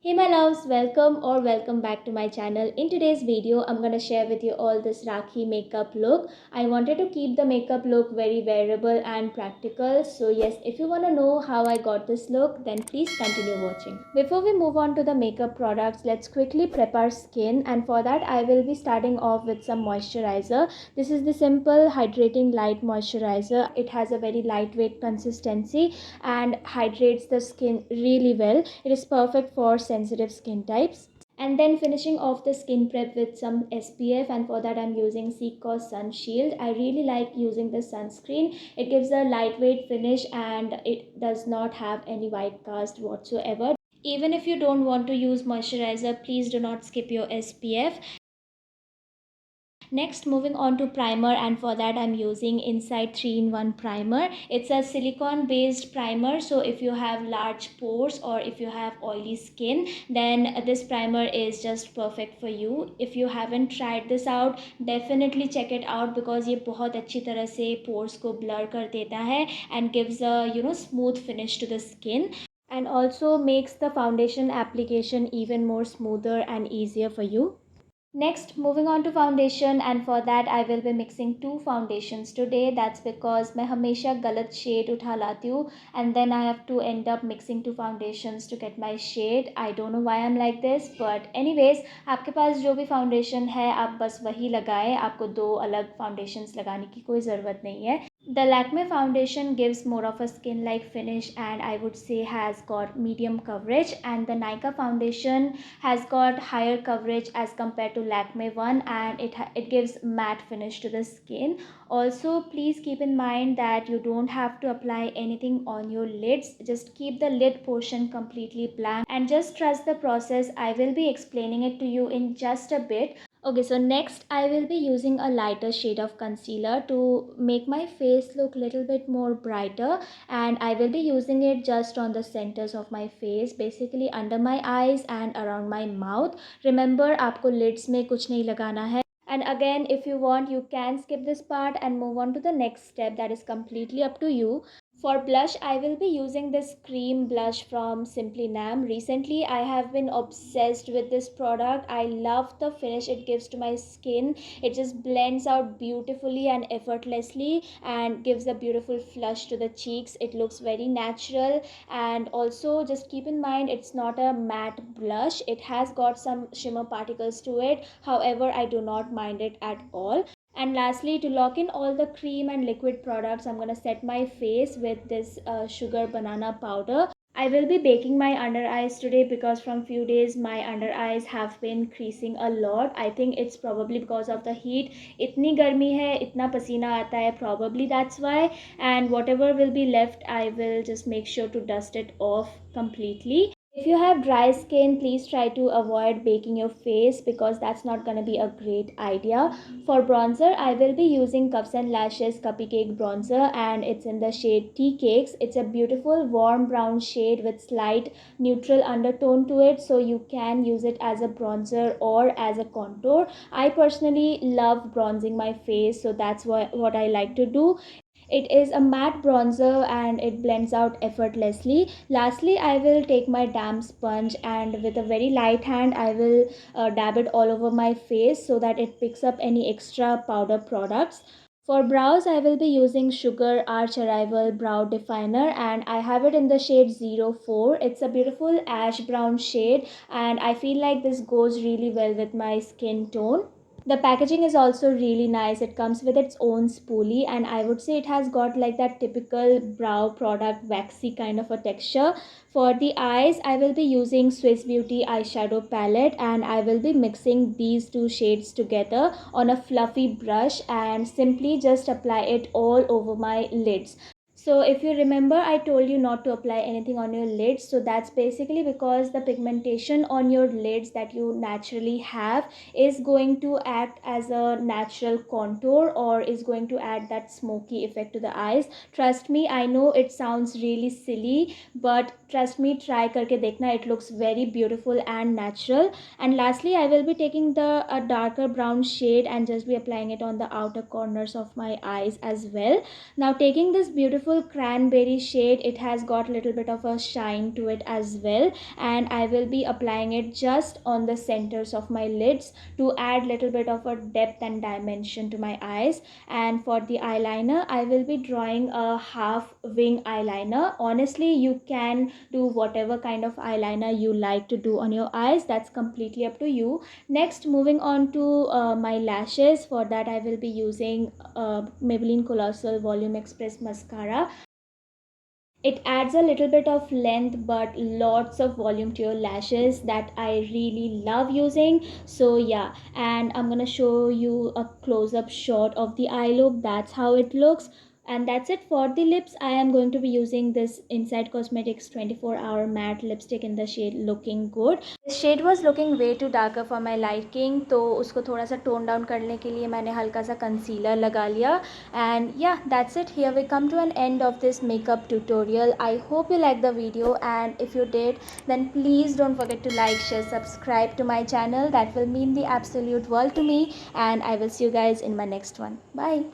Hey my loves, welcome back to my channel. In today's video, I'm gonna share with you all this Rakhi makeup look. I wanted to keep the makeup look very wearable and practical. So yes, if you wanna know how I got this look, then please continue watching. Before we move on to the makeup products, let's quickly prep our skin, and for that I will be starting off with some moisturizer. This is the simple hydrating light moisturizer. It has a very lightweight consistency and hydrates the skin really well. It is perfect for sensitive skin types. And then finishing off the skin prep with some SPF, and for that I'm using Caus Sun Shield. I really like using the sunscreen. It gives a lightweight finish and it does not have any white cast whatsoever. Even if you don't want to use moisturizer, please do not skip your SPF. Next, moving on to primer, and for that I'm using Inside 3-in-1 primer. It's a silicone based primer, so if you have large pores or if you have oily skin, then this primer is just perfect for you. If you haven't tried this out, definitely check it out because ये बहुत अच्छी तरह से pores को blur कर देता है and gives a smooth finish to the skin, and also makes the foundation application even more smoother and easier for you. Next, moving on to foundation, and for that I will be mixing two foundations today. That's because मैं हमेशा गलत shade उठा लाती हूँ and then I have to end up mixing two foundations to get my shade. I don't know why I'm like this, but anyways, आपके पास जो भी foundation है आप बस वही लगाएं. आपको दो अलग foundations लगाने की कोई ज़रूरत नहीं है. The Lakme foundation gives more of a skin like finish and I would say has got medium coverage, and the Nykaa foundation has got higher coverage as compared to Lakme one, and it gives matte finish to the skin. Also, please keep in mind that you don't have to apply anything on your lids. Just keep the lid portion completely blank and just trust the process. I will be explaining it to you in just a bit. Okay, so next I will be using a lighter shade of concealer to make my face look little bit more brighter, and I will be using it just on the centers of my face, basically under my eyes and around my mouth. Remember, आपको lids में कुछ नहीं लगाना है. And again, if you want, you can skip this part and move on to the next step. That is completely up to you. For blush, I will be using this cream blush from Simply Nam. Recently, I have been obsessed with this product. I love the finish it gives to my skin. It just blends out beautifully and effortlessly and gives a beautiful flush to the cheeks. It looks very natural, and also just keep in mind it's not a matte blush. It has got some shimmer particles to it. However, I do not mind it at all. And lastly, to lock in all the cream and liquid products, I'm going to set my face with this sugar banana powder. I will be baking my under eyes today because from few days my under eyes have been creasing a lot. I think it's probably because of the heat. इतनी गर्मी है, इतना पसीना आता है, probably that's why. And whatever will be left, I will just make sure to dust it off completely. If you have dry skin, please try to avoid baking your face because that's not going to be a great idea. For bronzer, I will be using Caus Sun Lashes Cuppy Cake Bronzer, and it's in the shade Tea Cakes. It's a beautiful warm brown shade with slight neutral undertone to it, so you can use it as a bronzer or as a contour. I personally love bronzing my face, so that's what I like to do. It is a matte bronzer and it blends out effortlessly. Lastly, I will take my damp sponge and with a very light hand I will dab it all over my face so that it picks up any extra powder products. For brows, I will be using Sugar Arch Arrival Brow Definer, and I have it in the shade 04. It's a beautiful ash brown shade and I feel like this goes really well with my skin tone. The packaging is also really nice. It comes with its own spoolie, and I would say it has got like that typical brow product waxy kind of a texture. For the eyes, I will be using Swiss Beauty eyeshadow palette, and I will be mixing these two shades together on a fluffy brush and simply just apply it all over my lids. So if you remember, I told you not to apply anything on your lids. So that's basically because the pigmentation on your lids that you naturally have is going to act as a natural contour or is going to add that smoky effect to the eyes. Trust me, I know it sounds really silly, but trust me, try karke dekhna. It looks very beautiful and natural. And lastly, I will be taking the darker brown shade and just be applying it on the outer corners of my eyes as well. Now taking this beautiful beautiful cranberry shade. It has got a little bit of a shine to it as well, and I will be applying it just on the centers of my lids to add little bit of a depth and dimension to my eyes. And for the eyeliner, I will be drawing a half wing eyeliner. Honestly, you can do whatever kind of eyeliner you like to do on your eyes, that's completely up to you. Next, moving on to my lashes. For that, I will be using Maybelline Colossal Volume Express mascara. It adds a little bit of length but lots of volume to your lashes that I really love using. So yeah, and I'm gonna show you a close-up shot of the eye look. That's how it looks. And that's it for the lips. I am going to be using this Inside Cosmetics 24-hour matte lipstick in the shade Looking Good. This shade was looking way too darker for my liking, तो उसको थोड़ा सा tone down करने के लिए मैंने हल्का सा कंसीलर लगा लिया. And yeah, that's it. Here we come to an end of this makeup tutorial. I hope you liked the video, and if you did, then please don't forget to like, share, subscribe to my channel. That will mean the absolute world to me, and I will see you guys in my next one. Bye.